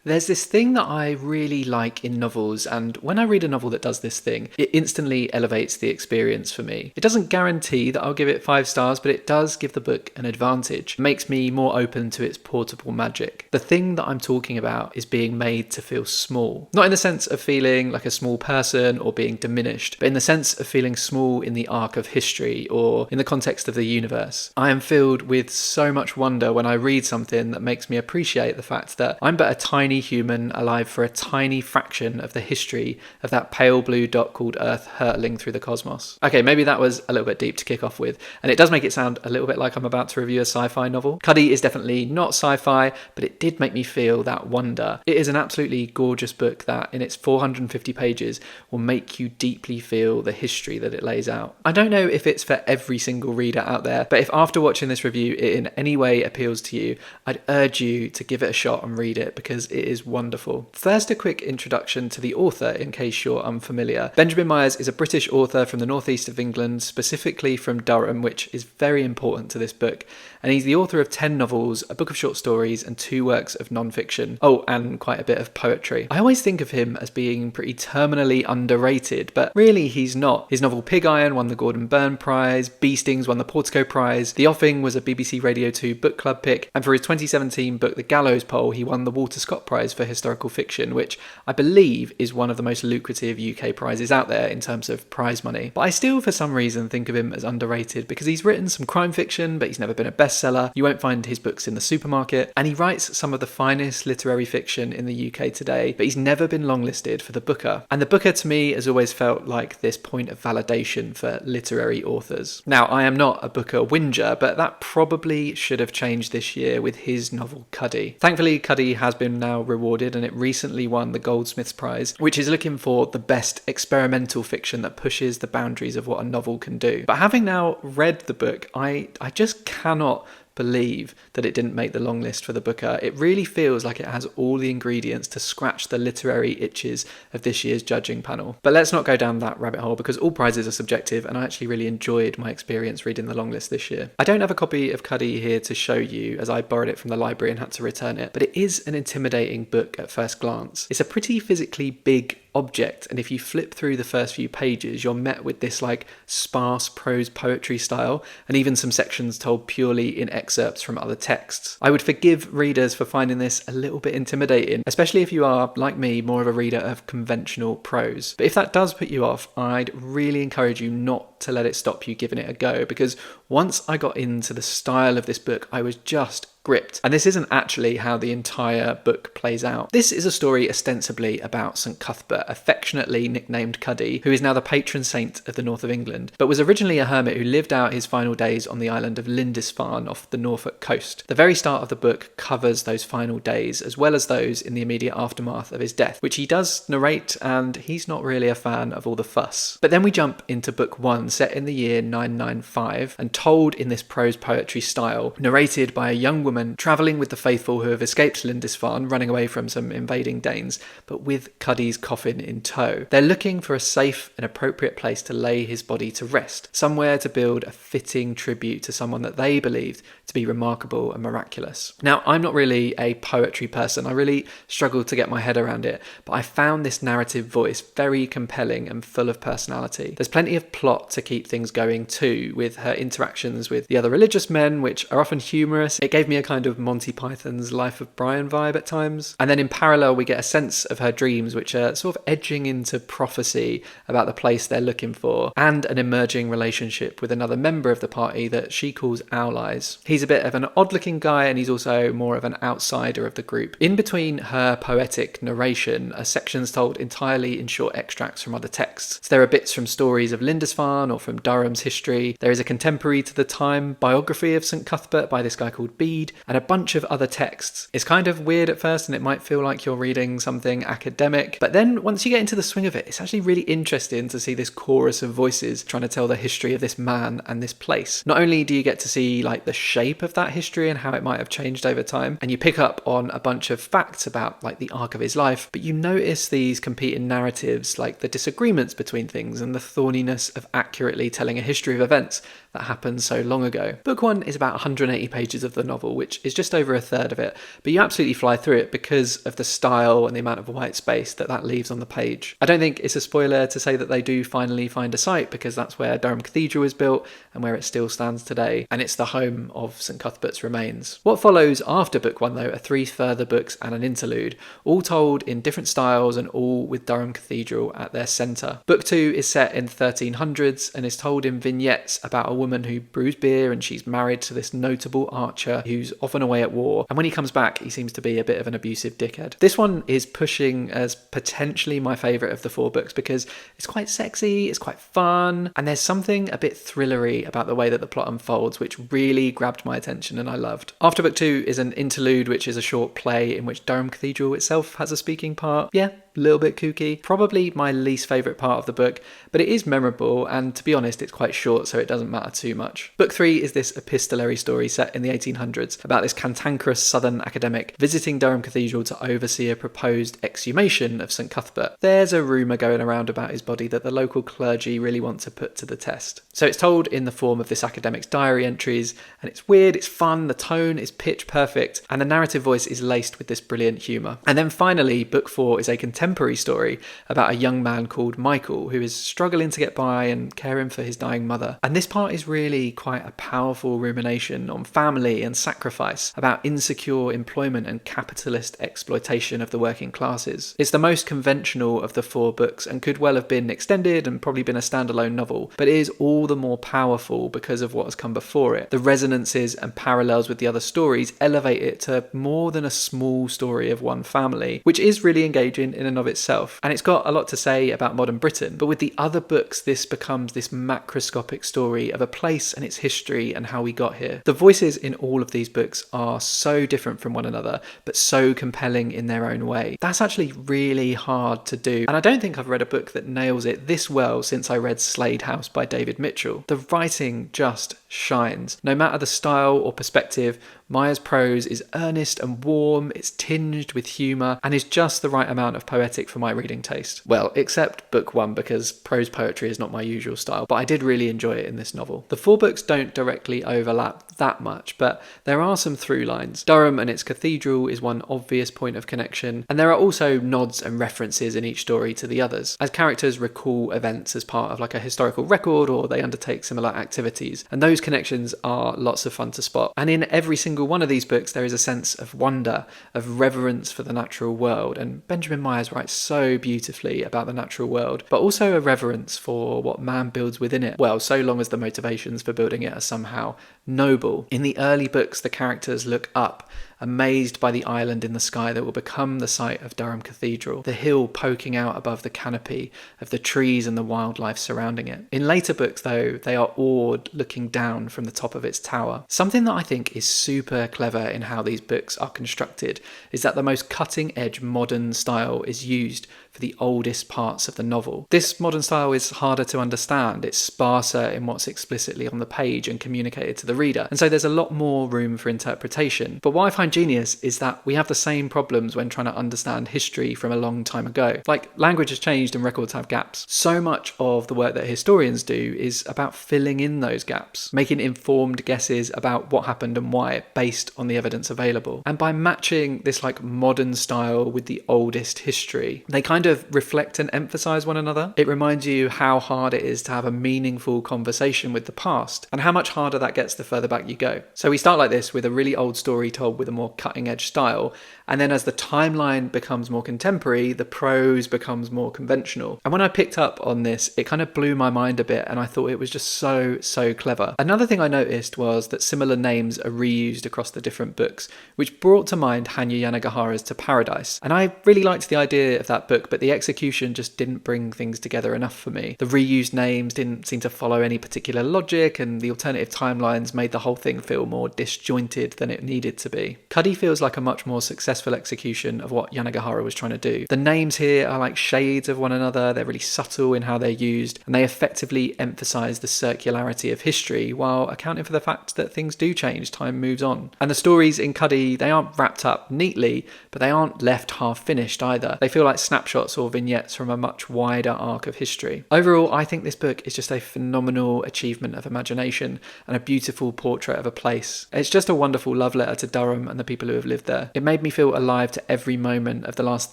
There's this thing that I really like in novels, and when I read a novel that does this thing, it instantly elevates the experience for me. It doesn't guarantee that I'll give it 5 stars, but it does give the book an advantage. It makes me more open to its portable magic. The thing that I'm talking about is being made to feel small. Not in the sense of feeling like a small person or being diminished, but in the sense of feeling small in the arc of history or in the context of the universe. I am filled with so much wonder when I read something that makes me appreciate the fact that I'm but a tiny human alive for a tiny fraction of the history of that pale blue dot called Earth hurtling through the cosmos. Okay, maybe that was a little bit deep to kick off with, and it does make it sound a little bit like I'm about to review a sci-fi novel. Cuddy is definitely not sci-fi, but it did make me feel that wonder. It is an absolutely gorgeous book that, in its 450 pages, will make you deeply feel the history that it lays out. I don't know if it's for every single reader out there, but if after watching this review it in any way appeals to you, I'd urge you to give it a shot and read it, because it is wonderful. First, a quick introduction to the author in case you're unfamiliar. Benjamin Myers is a British author from the northeast of England, specifically from Durham, which is very important to this book, and he's the author of 10 novels, a book of short stories, and 2 works of non-fiction. Oh, and quite a bit of poetry. I always think of him as being pretty terminally underrated, but really he's not. His novel Pig Iron won the Gordon Byrne Prize, Bee Stings won the Portico Prize, The Offing was a BBC Radio 2 book club pick, and for his 2017 book The Gallows Pole he won the Walter Scott Prize for historical fiction, which I believe is one of the most lucrative UK prizes out there in terms of prize money. But I still for some reason think of him as underrated because he's written some crime fiction, but he's never been a bestseller. You won't find his books in the supermarket, and he writes some of the finest literary fiction in the UK today, but he's never been longlisted for the Booker. And the Booker to me has always felt like this point of validation for literary authors. Now, I am not a Booker whinger, but that probably should have changed this year with his novel Cuddy. Thankfully, Cuddy has been now rewarded, and it recently won the Goldsmiths Prize, which is looking for the best experimental fiction that pushes the boundaries of what a novel can do. But having now read the book, I just cannot believe that it didn't make the long list for the Booker. It really feels like it has all the ingredients to scratch the literary itches of this year's judging panel. But let's not go down that rabbit hole, because all prizes are subjective, and I actually really enjoyed my experience reading the long list this year. I don't have a copy of Cuddy here to show you, as I borrowed it from the library and had to return it, but it is an intimidating book at first glance. It's a pretty physically big object, and if you flip through the first few pages you're met with this like sparse prose poetry style, and even some sections told purely in excerpts from other texts. I would forgive readers for finding this a little bit intimidating, especially if you are, like me, more of a reader of conventional prose. But if that does put you off, I'd really encourage you not to let it stop you giving it a go, because once I got into the style of this book I was just gripped. And this isn't actually how the entire book plays out. This is a story ostensibly about St Cuthbert, affectionately nicknamed Cuddy, who is now the patron saint of the north of England, but was originally a hermit who lived out his final days on the island of Lindisfarne off the Norfolk coast. The very start of the book covers those final days, as well as those in the immediate aftermath of his death, which he does narrate, and he's not really a fan of all the fuss. But then we jump into book 1, set in the year 995, and told in this prose poetry style, narrated by a young woman travelling with the faithful who have escaped Lindisfarne, running away from some invading Danes, but with Cuddy's coffin in tow. They're looking for a safe and appropriate place to lay his body to rest, somewhere to build a fitting tribute to someone that they believed to be remarkable and miraculous. Now, I'm not really a poetry person. I really struggled to get my head around it, but I found this narrative voice very compelling and full of personality. There's plenty of plot to keep things going too, with her interactions with the other religious men, which are often humorous. It gave me a kind of Monty Python's Life of Brian vibe at times. And then in parallel, we get a sense of her dreams, which are sort of edging into prophecy about the place they're looking for, and an emerging relationship with another member of the party that she calls Owl Eyes. He's a bit of an odd-looking guy, and he's also more of an outsider of the group. In between her poetic narration are sections told entirely in short extracts from other texts. So there are bits from stories of Lindisfarne or from Durham's history. There is a contemporary to the time biography of St Cuthbert by this guy called Bede, and a bunch of other texts. It's kind of weird at first, and it might feel like you're reading something academic, but then once you get into the swing of it, it's actually really interesting to see this chorus of voices trying to tell the history of this man and this place. Not only do you get to see like the shape of that history and how it might have changed over time, and you pick up on a bunch of facts about like the arc of his life, but you notice these competing narratives, like the disagreements between things and the thorniness of accurately telling a history of events that happened so long ago. Book 1 is about 180 pages of the novel, which is just over a third of it, but you absolutely fly through it because of the style and the amount of white space that leaves on the page. I don't think it's a spoiler to say that they do finally find a site, because that's where Durham Cathedral is built and where it still stands today, and it's the home of St Cuthbert's remains. What follows after book 1 though are 3 further books and an interlude, all told in different styles and all with Durham Cathedral at their centre. Book 2 is set in the 1300s and is told in vignettes about a woman who brews beer, and she's married to this notable archer who's often away at war, and when he comes back he seems to be a bit of an abusive dickhead. This one is pushing as potentially my favourite of the 4 books because it's quite sexy, it's quite fun, and there's something a bit thrillery about the way that the plot unfolds which really grabbed my attention and I loved. After book 2 is an interlude, which is a short play in which Durham Cathedral itself has a speaking part. Yeah, a little bit kooky. Probably my least favourite part of the book, but it is memorable, and to be honest it's quite short so it doesn't matter too much. Book 3 is this epistolary story set in the 1800s about this cantankerous southern academic visiting Durham Cathedral to oversee a proposed exhumation of St Cuthbert. There's a rumour going around about his body that the local clergy really want to put to the test. So it's told in the form of this academic's diary entries, and it's weird, it's fun, the tone is pitch perfect, and the narrative voice is laced with this brilliant humour. And then finally, book 4 is a contemporary story about a young man called Michael who is struggling to get by and caring for his dying mother. And this part is really quite a powerful rumination on family and sacrifice, about insecure employment and capitalist exploitation of the working classes. It's the most conventional of the 4 books and could well have been extended and probably been a standalone novel, but it is all the more powerful because of what has come before it. The resonances and parallels with the other stories elevate it to more than a small story of one family, which is really engaging in and of itself. And it's got a lot to say about modern Britain, but with the other books this becomes this macroscopic story of a place and its history and how we got here. The voices in all of these books are so different from one another, but so compelling in their own way. That's actually really hard to do, and I don't think I've read a book that nails it this well since I read Slade House by David Mitchell. The writing just shines. No matter the style or perspective, Meyer's prose is earnest and warm, it's tinged with humour, and is just the right amount of poetic for my reading taste. Well, except book 1, because prose poetry is not my usual style, but I did really enjoy it in this novel. The 4 books don't directly overlap that much, but there are some through lines. Durham and its cathedral is one obvious point of connection, and there are also nods and references in each story to the others, as characters recall events as part of like a historical record, or they undertake similar activities, and those connections are lots of fun to spot. And in every single one of these books there is a sense of wonder, of reverence for the natural world, and Benjamin Myers writes so beautifully about the natural world, but also a reverence for what man builds within it, well, so long as the motivations for building it are somehow noble. In the early books the characters look up, amazed by the island in the sky that will become the site of Durham Cathedral, the hill poking out above the canopy of the trees and the wildlife surrounding it. In later books though, they are awed looking down from the top of its tower. Something that I think is super clever in how these books are constructed is that the most cutting edge modern style is used for the oldest parts of the novel. This modern style is harder to understand, it's sparser in what's explicitly on the page and communicated to the reader, and so there's a lot more room for interpretation. But what I find genius is that we have the same problems when trying to understand history from a long time ago. Like, language has changed and records have gaps. So much of the work that historians do is about filling in those gaps, making informed guesses about what happened and why based on the evidence available. And by matching this like modern style with the oldest history, they kind of reflect and emphasize one another. It reminds you how hard it is to have a meaningful conversation with the past, and how much harder that gets the further back you go. So we start like this with a really old story told with a more cutting edge style, and then as the timeline becomes more contemporary, the prose becomes more conventional. And when I picked up on this, it kind of blew my mind a bit, and I thought it was just so clever. Another thing I noticed was that similar names are reused across the different books, which brought to mind Hanya Yanagihara's To Paradise. And I really liked the idea of that book, but the execution just didn't bring things together enough for me. The reused names didn't seem to follow any particular logic, and the alternative timelines made the whole thing feel more disjointed than it needed to be. Cuddy feels like a much more successful successful execution of what Yanagihara was trying to do. The names here are like shades of one another, they're really subtle in how they're used, and they effectively emphasise the circularity of history while accounting for the fact that things do change, time moves on. And the stories in Cuddy, they aren't wrapped up neatly, but they aren't left half finished either. They feel like snapshots or vignettes from a much wider arc of history. Overall, I think this book is just a phenomenal achievement of imagination and a beautiful portrait of a place. It's just a wonderful love letter to Durham and the people who have lived there. It made me feel alive to every moment of the last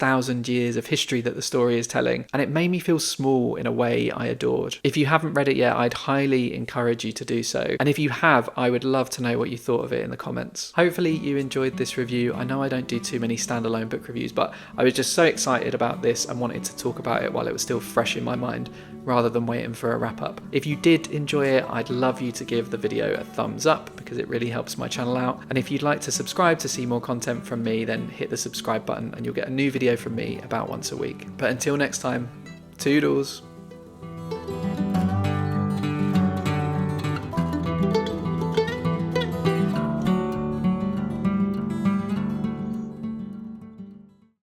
1,000 years of history that the story is telling, and it made me feel small in a way I adored. If you haven't read it yet, I'd highly encourage you to do so, and if you have, I would love to know what you thought of it in the comments. Hopefully you enjoyed this review. I know I don't do too many standalone book reviews, but I was just so excited about this and wanted to talk about it while it was still fresh in my mind, rather than waiting for a wrap up. If you did enjoy it, I'd love you to give the video a thumbs up because it really helps my channel out. And if you'd like to subscribe to see more content from me, then hit the subscribe button and you'll get a new video from me about once a week. But until next time, toodles.